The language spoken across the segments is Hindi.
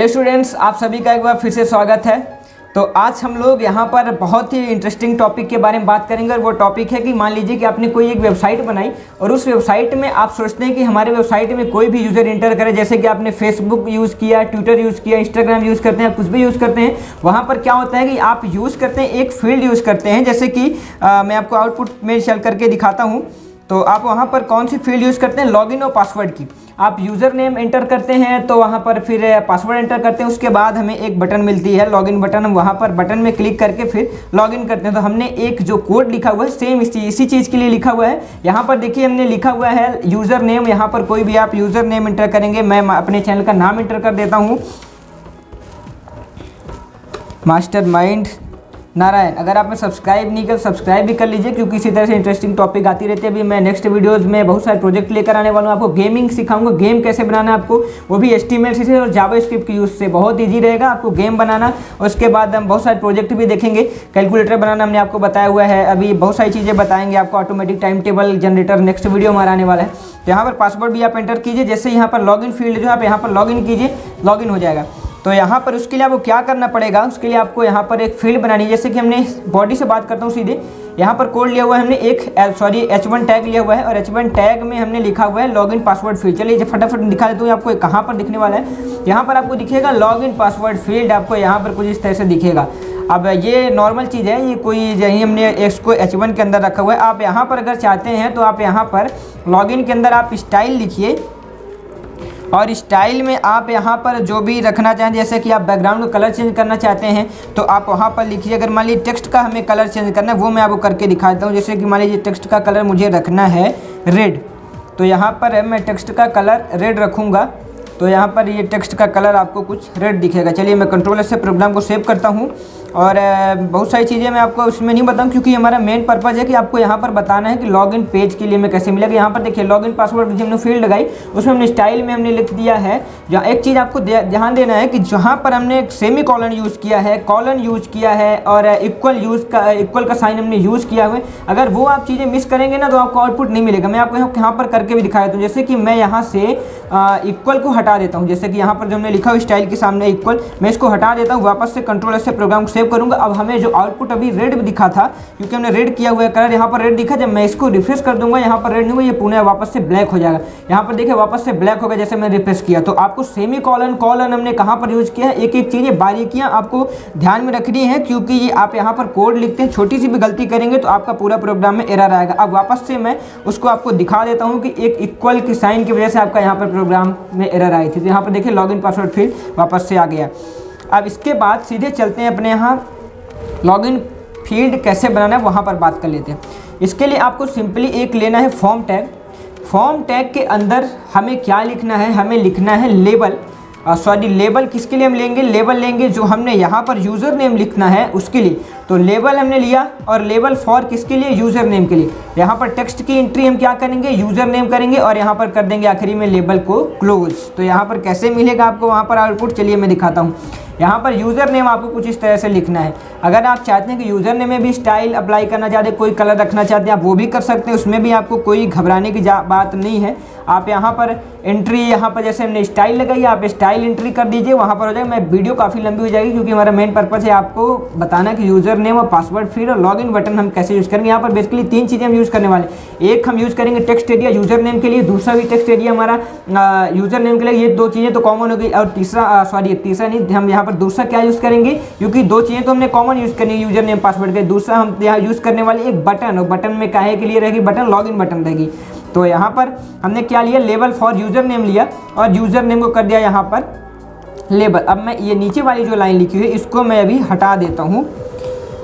हेलो स्टूडेंट्स, आप सभी का एक बार फिर से स्वागत है। तो आज हम लोग यहाँ पर बहुत ही इंटरेस्टिंग टॉपिक के बारे में बात करेंगे और वो टॉपिक है कि मान लीजिए कि आपने कोई एक वेबसाइट बनाई और उस वेबसाइट में आप सोचते हैं कि हमारे वेबसाइट में कोई भी यूज़र इंटर करे। जैसे कि आपने फेसबुक यूज़ किया, ट्विटर यूज़ किया, इंस्टाग्राम यूज़ करते हैं, कुछ भी यूज़ करते हैं। वहाँ पर क्या होता है कि आप यूज़ करते हैं, एक फील्ड यूज़ करते हैं। जैसे कि मैं आपको आउटपुट में चल करके दिखाता हूँ। तो आप वहाँ पर कौन सी फील्ड यूज़ करते हैं, लॉगिन और पासवर्ड की। आप यूज़र नेम एंटर करते हैं तो वहाँ पर फिर पासवर्ड एंटर करते हैं। उसके बाद हमें एक बटन मिलती है लॉगिन बटन, हम वहाँ पर बटन में क्लिक करके फिर लॉगिन करते हैं। तो हमने एक जो कोड लिखा हुआ है सेम इसी चीज़ के लिए लिखा हुआ है। यहाँ पर देखिए हमने लिखा हुआ है यूज़र नेम। यहाँ पर कोई भी आप यूज़र नेम एंटर करेंगे। मैं अपने चैनल का नाम एंटर कर देता हूँ, मास्टरमाइंड नारायण। अगर आपने सब्सक्राइब नहीं किया सब्सक्राइब भी कर लीजिए, क्योंकि इसी तरह से इंटरेस्टिंग टॉपिक आती रहती है। अभी मैं नेक्स्ट वीडियोज़ में बहुत सारे प्रोजेक्ट लेकर आने वाला हूँ। आपको गेमिंग सिखाऊंगा, गेम कैसे बनाना है आपको, वो भी HTML से और जावास्क्रिप्ट के यूज़ से। बहुत ईजी रहेगा आपको गेम बनाना। उसके बाद हम बहुत सारे प्रोजेक्ट भी देखेंगे। कैलकुलेटर बनाना हमने आपको बताया हुआ है। अभी बहुत सारी चीज़ें बताएंगे आपको। Automatic time table generator next video हमारा आने वाला है। तो यहाँ पर पासवर्ड भी आप एंटर कीजिए। जैसे यहाँ पर लॉगिन फील्ड जो आप यहाँ पर लॉगिन कीजिए, लॉगिन हो जाएगा। तो यहाँ पर उसके लिए आपको क्या करना पड़ेगा, उसके लिए आपको यहाँ पर एक फील्ड बनानी है। जैसे कि हमने बॉडी से बात करता हूँ सीधे, यहाँ पर कोड लिया हुआ है हमने एक H1 टैग लिया हुआ है और H1 टैग में हमने लिखा हुआ है लॉगिन पासवर्ड फील्ड। चलिए फटाफट दिखा देता हूँ आपको कहाँ पर दिखने वाला है। यहाँ पर आपको दिखेगा लॉगिन पासवर्ड फील्ड, आपको यहाँ पर कुछ इस तरह से दिखेगा। अब ये नॉर्मल चीज़ है, ये कोई यही हमने इसको H1 के अंदर रखा हुआ है। आप यहाँ पर अगर चाहते हैं तो आप यहाँ पर लॉगिन के अंदर आप स्टाइल लिखिए और स्टाइल में आप यहाँ पर जो भी रखना चाहें, जैसे कि आप बैकग्राउंड का कलर चेंज करना चाहते हैं तो आप वहाँ पर लिखिए। अगर मान लीजिए टेक्स्ट का हमें कलर चेंज करना है, वो मैं आपको करके दिखा देता हूँ। जैसे कि मान लीजिए टेक्स्ट का कलर मुझे रखना है रेड, तो यहाँ पर मैं टेक्स्ट का कलर रेड रखूँगा। तो यहाँ पर ये टेक्स्ट का कलर आपको कुछ रेड दिखेगा। चलिए मैं कंट्रोल से प्रोग्राम को सेव करता हूँ। और बहुत सारी चीज़ें मैं आपको उसमें नहीं बताऊँ, क्योंकि हमारा मेन पर्पज़ है कि आपको यहाँ पर बताना है कि लॉगिन पेज के लिए मैं कैसे मिलेगा। यहाँ पर देखिए लॉगिन पासवर्ड जो हमने फील्ड लगाई उसमें हमने स्टाइल में हमने लिख दिया है। जहाँ एक चीज़ आपको ध्यान देना है कि जहाँ पर हमने एक सेमी कॉलन यूज़ किया है, कॉलन यूज़ किया है और इक्वल का साइन हमने यूज़ किया हुआ है, अगर वो आप चीज़ें मिस करेंगे ना तो आपको आउटपुट नहीं मिलेगा। मैं आपको यहाँ पर करके भी दिखाया हूँ। जैसे कि मैं यहाँ से इक्वल को हटा देता हूँ। जैसे कि यहाँ पर जो हमने लिखा हुआ स्टाइल के सामने इक्वल, मैं इसको हटा देता हूँ। वापस से कंट्रोल से प्रोग्राम को सेव करूँगा। अब हमें जो आउटपुट अभी रेड दिखा था, क्योंकि हमने रेड किया हुआ है कलर, यहाँ पर रेड दिखा। जब मैं इसको रिफ्रेश कर दूंगा यहाँ पर रेड नहीं हुआ, ये पुनः वापस से ब्लैक हो जाएगा। यहाँ पर देखिए वापस से ब्लैक हो गया जैसे मैंने रिफ्रेश किया। तो आपको सेमी कॉलन कॉलन हमने कहाँ पर यूज़ किया है, एक एक चीज़ें बारीकियाँ आपको ध्यान में रखनी है, क्योंकि ये आप यहाँ पर कोड लिखते हैं, छोटी सी भी गलती करेंगे तो आपका पूरा प्रोग्राम में एरर आएगा। अब वापस से मैं उसको आपको दिखा देता हूँ कि एक इक्वल की साइन की वजह से आपका यहाँ पर प्रोग्राम में एरर आई थी। तो यहाँ पर देखिए लॉगिन पासवर्ड फील्ड वापस से आ गया। अब इसके बाद सीधे चलते हैं अपने यहाँ लॉगिन फील्ड कैसे बनाना है वहाँ पर बात कर लेते हैं। इसके लिए आपको सिंपली एक लेना है फॉर्म टैग। फॉर्म टैग के अंदर हमें क्या लिखना है, हमें लिखना है लेबल। लेबल किसके लिए हम लेंगे, लेबल लेंगे जो हमने यहाँ पर यूज़र नेम लिखना है उसके लिए। तो लेबल हमने लिया और लेबल फॉर किसके लिए, यूज़र नेम के लिए। यहाँ पर टेक्स्ट की एंट्री हम क्या करेंगे, यूज़र नेम करेंगे और यहाँ पर कर देंगे आखिरी में लेबल को क्लोज। तो यहाँ पर कैसे मिलेगा आपको वहाँ पर आउटपुट, चलिए मैं दिखाता हूँ। यहाँ पर यूज़र नेम आपको कुछ इस तरह से लिखना है। अगर आप चाहते हैं कि यूज़र नेम में भी स्टाइल अप्लाई करना चाहते हैं, कोई कलर रखना चाहते हैं, आप वो भी कर सकते हैं। उसमें भी आपको कोई घबराने की बात नहीं है। आप यहाँ पर एंट्री, यहाँ पर जैसे हमने स्टाइल लगाई, आप स्टाइल एंट्री कर दीजिए, वहाँ पर हो जाएगा। मैं वीडियो काफ़ी लंबी हो जाएगी, क्योंकि हमारा मेन पर्पज़ है आपको बताना कि यूज़र नेम और पासवर्ड फील्ड और लॉगिन बटन हम कैसे यूज़ करेंगे। यहाँ पर बेसिकली तीन चीज़ें हम यूज़ करने वाले हैं। एक हम यूज़ करेंगे टेक्स्ट एरिया यूज़र नेम के लिए, दूसरा भी टेक्स्ट एरिया हमारा यूज़र नेम के लिए। ये दो चीज़ें तो कॉमन हो गई। और तीसरा नहीं, हम यहाँ पर दूसरा क्या यूज़ करेंगे, क्योंकि दो चीज़ें तो हमने कॉमन यूज़ करनी है यूज़र नेम पासवर्ड के। दूसरा हम यहाँ यूज़ करने वाले एक बटन, और बटन में काहे के लिए रहेगी, बटन लॉगिन बटन रहेगी। तो यहाँ पर हमने क्या लिया, लेबल फॉर यूज़र नेम लिया और यूज़र नेम को कर दिया यहाँ पर लेबल। अब मैं ये नीचे वाली जो लाइन लिखी हुई है इसको मैं अभी हटा देता हूँ।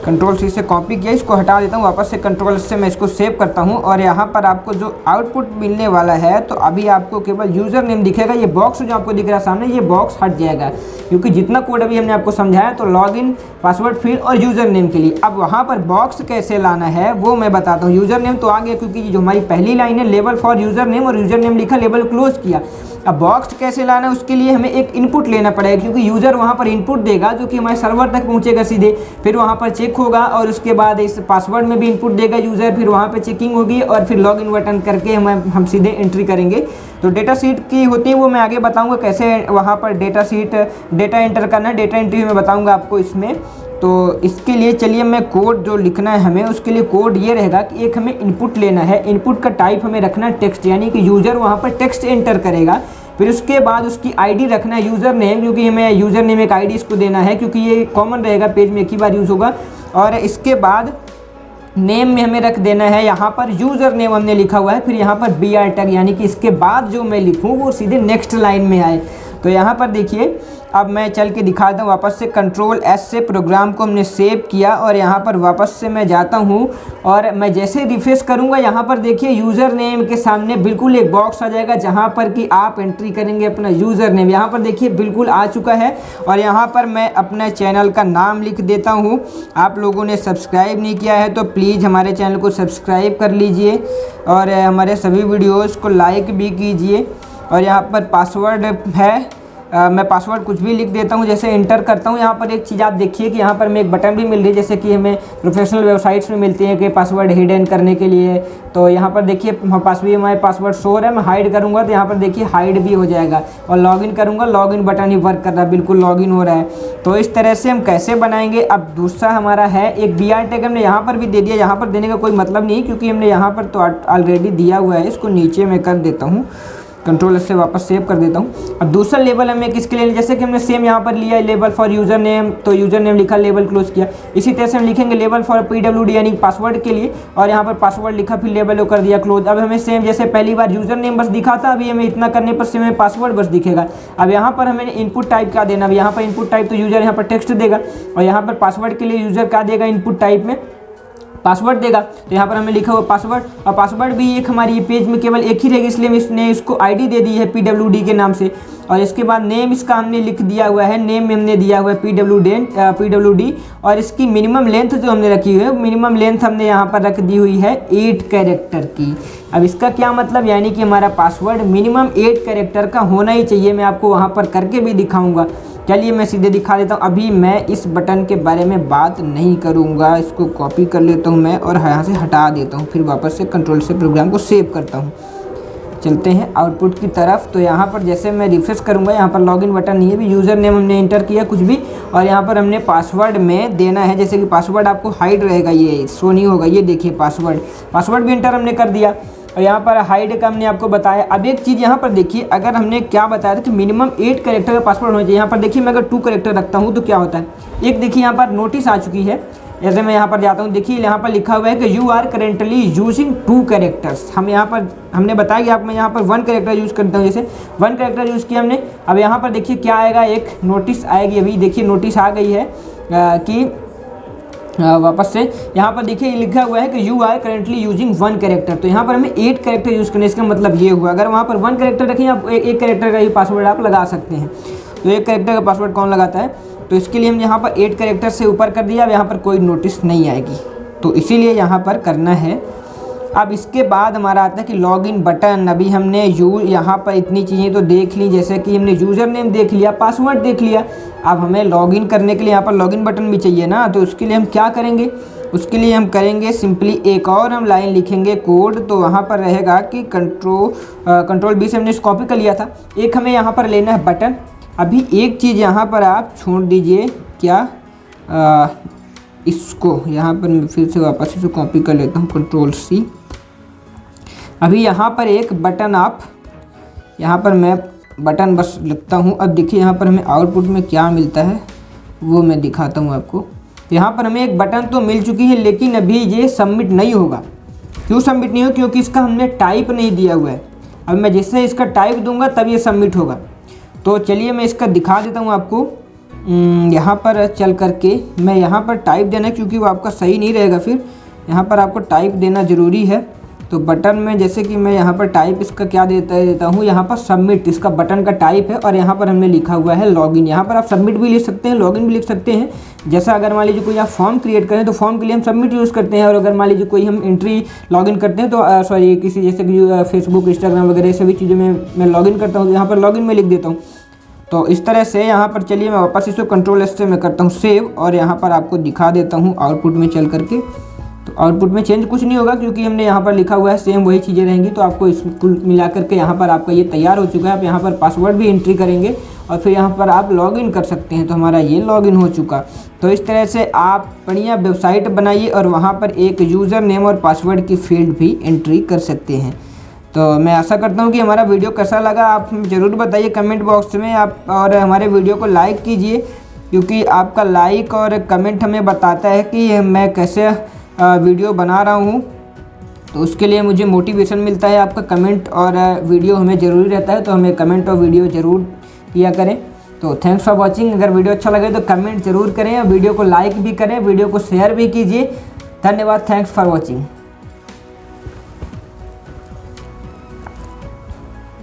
कंट्रोल सी से कॉपी किया, इसको हटा देता हूँ। वापस से कंट्रोल से मैं इसको सेव करता हूँ और यहाँ पर आपको जो आउटपुट मिलने वाला है, तो अभी आपको केवल यूज़र नेम दिखेगा। ये बॉक्स जो आपको दिख रहा है सामने, ये बॉक्स हट जाएगा, क्योंकि जितना कोड अभी हमने आपको समझाया तो लॉगिन पासवर्ड फील्ड और यूज़र नेम के लिए। अब वहाँ पर बॉक्स कैसे लाना है वो मैं बताता हूँ। यूज़र नेम तो आ गया, क्योंकि जो हमारी पहली लाइन है लेबल फॉर यूज़र नेम और यूज़र नेम लिखा, लेबल क्लोज किया। अब बॉक्स कैसे लाना है उसके लिए हमें एक इनपुट लेना पड़ेगा, क्योंकि यूज़र वहाँ पर इनपुट देगा जो कि हमारे सर्वर तक पहुँचेगा सीधे, फिर वहाँ पर चेक होगा और उसके बाद इस पासवर्ड में भी इनपुट देगा यूज़र, फिर वहाँ पर चेकिंग होगी और फिर लॉग इन बटन करके हम सीधे एंट्री करेंगे। तो डेटा शीट की होती है वो मैं आगे बताऊँगा कैसे वहाँ पर डेटा एंटर करना है, डेटा एंट्री में बताऊँगा आपको इसमें। तो इसके लिए चलिए मैं कोड जो लिखना है हमें, उसके लिए कोड ये रहेगा कि एक हमें इनपुट लेना है, इनपुट का टाइप हमें रखना है टेक्स्ट, यानी कि यूज़र वहाँ पर टेक्स्ट एंटर करेगा। फिर उसके बाद उसकी आईडी रखना है यूज़र नेम, क्योंकि हमें यूज़र नेम एक आईडी इसको देना है, क्योंकि ये कॉमन रहेगा, पेज में एक ही बार यूज़ होगा। और इसके बाद नेम में हमें रख देना है, यहाँ पर यूज़र नेम हमने लिखा हुआ है, फिर यहाँ पर BR टैग, यानी कि इसके बाद जो मैं लिखूँ वो सीधे नेक्स्ट लाइन में आए। तो यहाँ पर देखिए अब मैं चल के दिखाता हूँ, वापस से Ctrl S से प्रोग्राम को हमने सेव किया और यहाँ पर वापस से मैं जाता हूँ और मैं जैसे रिफ्रेश करूँगा यहाँ पर देखिए यूज़र नेम के सामने बिल्कुल एक बॉक्स आ जाएगा जहाँ पर कि आप एंट्री करेंगे अपना यूज़र नेम। यहाँ पर देखिए बिल्कुल आ चुका है और यहाँ पर मैं अपने चैनल का नाम लिख देता हूँ। आप लोगों ने सब्सक्राइब नहीं किया है तो प्लीज़ हमारे चैनल को सब्सक्राइब कर लीजिए और हमारे सभी वीडियोज़ को लाइक भी कीजिए। और यहाँ पर पासवर्ड है, मैं पासवर्ड कुछ भी लिख देता हूँ, जैसे इंटर करता हूँ। यहाँ पर एक चीज़ आप देखिए कि यहाँ पर मैं एक बटन भी मिल रही है, जैसे कि हमें प्रोफेशनल वेबसाइट्स में मिलती है कि पासवर्ड हिडन करने के लिए। तो यहाँ पर देखिए हमारे पासवर्ड शो है, मैं हाइड करूँगा तो यहाँ पर देखिए हाइड भी हो जाएगा और लॉगिन करूँगा, लॉगिन बटन ही वर्क कर रहा है, बिल्कुल लॉगिन हो रहा है। तो इस तरह से हम कैसे बनाएंगे। अब दूसरा हमारा है एक BR टैग हमने यहाँ पर भी दे दिया, यहाँ पर देने का कोई मतलब नहीं क्योंकि हमने यहाँ पर तो ऑलरेडी दिया हुआ है। इसको नीचे में कर देता हूँ, Ctrl से वापस सेव कर देता हूँ। अब दूसरा लेबल हमें किसके लिए, जैसे कि हमने सेम यहाँ पर लिया लेबल फॉर यूज़र नेम, तो यूज़र नेम लिखा, लेबल क्लोज किया। इसी तरह से हम लिखेंगे लेबल फॉर PWD यानी पासवर्ड के लिए, और यहाँ पर पासवर्ड लिखा, फिर लेबल कर दिया क्लोज। अब हमें सेम जैसे पहली बार यूज़र नेम बस दिखा था, अभी हमें इतना करने पर से हमें पासवर्ड बस दिखेगा। अब यहाँ पर हमें इनपुट टाइप क्या देना, अब यहाँ पर इनपुट टाइप तो यूज़र यहाँ पर टेक्स्ट देगा और यहाँ पर पासवर्ड के लिए यूज़र क्या देगा, इनपुट टाइप में पासवर्ड देगा। तो यहाँ पर हमें लिखा हुआ पासवर्ड, और पासवर्ड भी एक हमारी पेज में केवल एक ही रहेगी, इसलिए इसने इसको आईडी दे दी है PWD के नाम से। और इसके बाद नेम इसका हमने लिख दिया हुआ है, नेम में हमने दिया हुआ है PWD। और इसकी मिनिमम लेंथ जो हमने रखी हुई है, मिनिमम लेंथ हमने यहाँ पर रख दी हुई है 8 कैरेक्टर की। अब इसका क्या मतलब, यानी कि हमारा पासवर्ड मिनिमम 8 कैरेक्टर का होना ही चाहिए। मैं आपको वहाँ पर करके भी दिखाऊँगा। चलिए मैं सीधे दिखा देता हूँ। अभी मैं इस बटन के बारे में बात नहीं करूँगा, इसको कॉपी कर लेता हूँ मैं और यहाँ से हटा देता हूँ, फिर वापस से Ctrl से प्रोग्राम को सेव करता हूँ। चलते हैं आउटपुट की तरफ। तो यहाँ पर जैसे मैं रिफ्रेश करूँगा, यहाँ पर लॉगिन बटन नहीं है, भी यूज़र नेम हमने इंटर किया कुछ भी, और यहाँ पर हमने पासवर्ड में देना है, जैसे कि पासवर्ड आपको हाइड रहेगा, ये शो नहीं होगा, ये देखिए पासवर्ड भी इंटर हमने कर दिया। और यहाँ पर हाइड का हमने आपको बताया। अब एक चीज़ यहाँ पर देखिए, अगर हमने क्या बताया था कि मिनिमम 8 कैरेक्टर का पासवर्ड होना चाहिए, यहाँ पर देखिए मैं अगर 2 कैरेक्टर रखता हूँ तो क्या होता है। एक देखिए यहाँ पर नोटिस आ चुकी है, जैसे मैं यहाँ पर जाता हूँ, देखिए यहाँ पर लिखा हुआ है कि you are currently using 2 characters. हम यहाँ पर हमने बताया कि आप मैं यहाँ पर 1 कैरेक्टर यूज़ करता हूँ, जैसे 1 कैरेक्टर यूज़ किया हमने। अब यहाँ पर देखिए क्या आएगा, एक नोटिस आएगी, अभी देखिए नोटिस आ गई है कि वापस से यहाँ पर देखिए लिखा हुआ है कि you are currently using 1 character. तो यहाँ पर हमें 8 कैरेक्टर यूज़ करने, इसका मतलब ये हुआ। अगर वहाँ पर 1 कैरेक्टर रखें, आप एक कैरेक्टर का ही पासवर्ड आप लगा सकते हैं। तो 1 कैरेक्टर का पासवर्ड कौन लगाता है, तो इसके लिए हम यहाँ पर 8 कैरेक्टर से ऊपर कर दिया। अब यहाँ पर कोई नोटिस नहीं आएगी, तो इसीलिए यहाँ पर करना है। अब इसके बाद हमारा आता है कि लॉगिन बटन। अभी हमने यहाँ पर इतनी चीज़ें तो देख ली, जैसे कि हमने यूज़र नेम देख लिया, पासवर्ड देख लिया। अब हमें लॉगिन करने के लिए यहाँ पर लॉगिन बटन भी चाहिए ना, तो उसके लिए हम क्या करेंगे, उसके लिए हम करेंगे सिंपली एक और हम लाइन लिखेंगे कोड। तो वहाँ पर रहेगा कि Ctrl B से हमने कॉपी कर लिया था। एक हमें यहाँ पर लेना है बटन। अभी एक चीज़ यहाँ पर आप छोड़ दीजिए, क्या इसको यहाँ पर मैं फिर से वापस से कॉपी कर लेता हूँ, Ctrl C। अभी यहाँ पर एक बटन, आप यहाँ पर मैं बटन बस लिखता हूँ। अब देखिए यहाँ पर हमें आउटपुट में क्या मिलता है वो मैं दिखाता हूँ आपको। यहाँ पर हमें एक बटन तो मिल चुकी है, लेकिन अभी ये सबमिट नहीं होगा। क्यों सबमिट नहीं होगा, क्योंकि इसका हमने टाइप नहीं दिया हुआ है। अब मैं जैसे इसका टाइप दूंगा तब ये सबमिट होगा। तो चलिए मैं इसका दिखा देता हूँ आपको। यहाँ पर चल करके मैं यहाँ पर टाइप देना, क्योंकि वो आपका सही नहीं रहेगा, फिर यहाँ पर आपको टाइप देना ज़रूरी है। तो बटन में जैसे कि मैं यहाँ पर टाइप इसका क्या देता हूँ, यहाँ पर सबमिट इसका बटन का टाइप है और यहाँ पर हमने लिखा हुआ है लॉगिन। यहाँ पर आप सबमिट भी लिख सकते हैं, लॉगिन भी लिख सकते हैं। जैसा अगर मान लीजिए कोई आप फॉर्म क्रिएट करें तो फॉर्म के लिए हम सबमिट यूज़ करते हैं, और अगर मान लीजिए कोई हम एंट्री लॉगिन करते हैं तो सॉरी किसी जैसे कि फेसबुक, इंस्टाग्राम वगैरह सभी चीज़ों में मैं लॉगिन करता हूँ, तो यहाँ पर लॉगिन में लिख देता हूँ। तो इस तरह से यहाँ पर चलिए मैं वापस इसको कंट्रोल एस से मैं करता हूँ सेव, और यहाँ पर आपको दिखा देता हूँ आउटपुट में चल करके। तो आउटपुट में चेंज कुछ नहीं होगा क्योंकि हमने यहाँ पर लिखा हुआ है, सेम वही चीज़ें रहेंगी। तो आपको इसको मिला करके यहाँ पर आपका ये तैयार हो चुका है। आप यहाँ पर पासवर्ड भी एंट्री करेंगे और फिर यहाँ पर आप लॉगिन कर सकते हैं। तो हमारा ये लॉगिन हो चुका। तो इस तरह से आप बढ़िया वेबसाइट बनाइए और वहाँ पर एक यूज़र नेम और पासवर्ड की फील्ड भी एंट्री कर सकते हैं। तो मैं आशा करता हूँ कि हमारा वीडियो कैसा लगा आप ज़रूर बताइए कमेंट बॉक्स में आप, और हमारे वीडियो को लाइक कीजिए क्योंकि आपका लाइक और कमेंट हमें बताता है कि मैं कैसे वीडियो बना रहा हूँ। तो उसके लिए मुझे मोटिवेशन मिलता है, आपका कमेंट और वीडियो हमें ज़रूरी रहता है। तो हमें कमेंट और वीडियो ज़रूर किया करें। तो थैंक्स फॉर वॉचिंग। अगर वीडियो अच्छा लगे तो कमेंट ज़रूर करें और वीडियो को लाइक भी करें, वीडियो को शेयर भी कीजिए। धन्यवाद, थैंक्स फॉर वॉचिंग।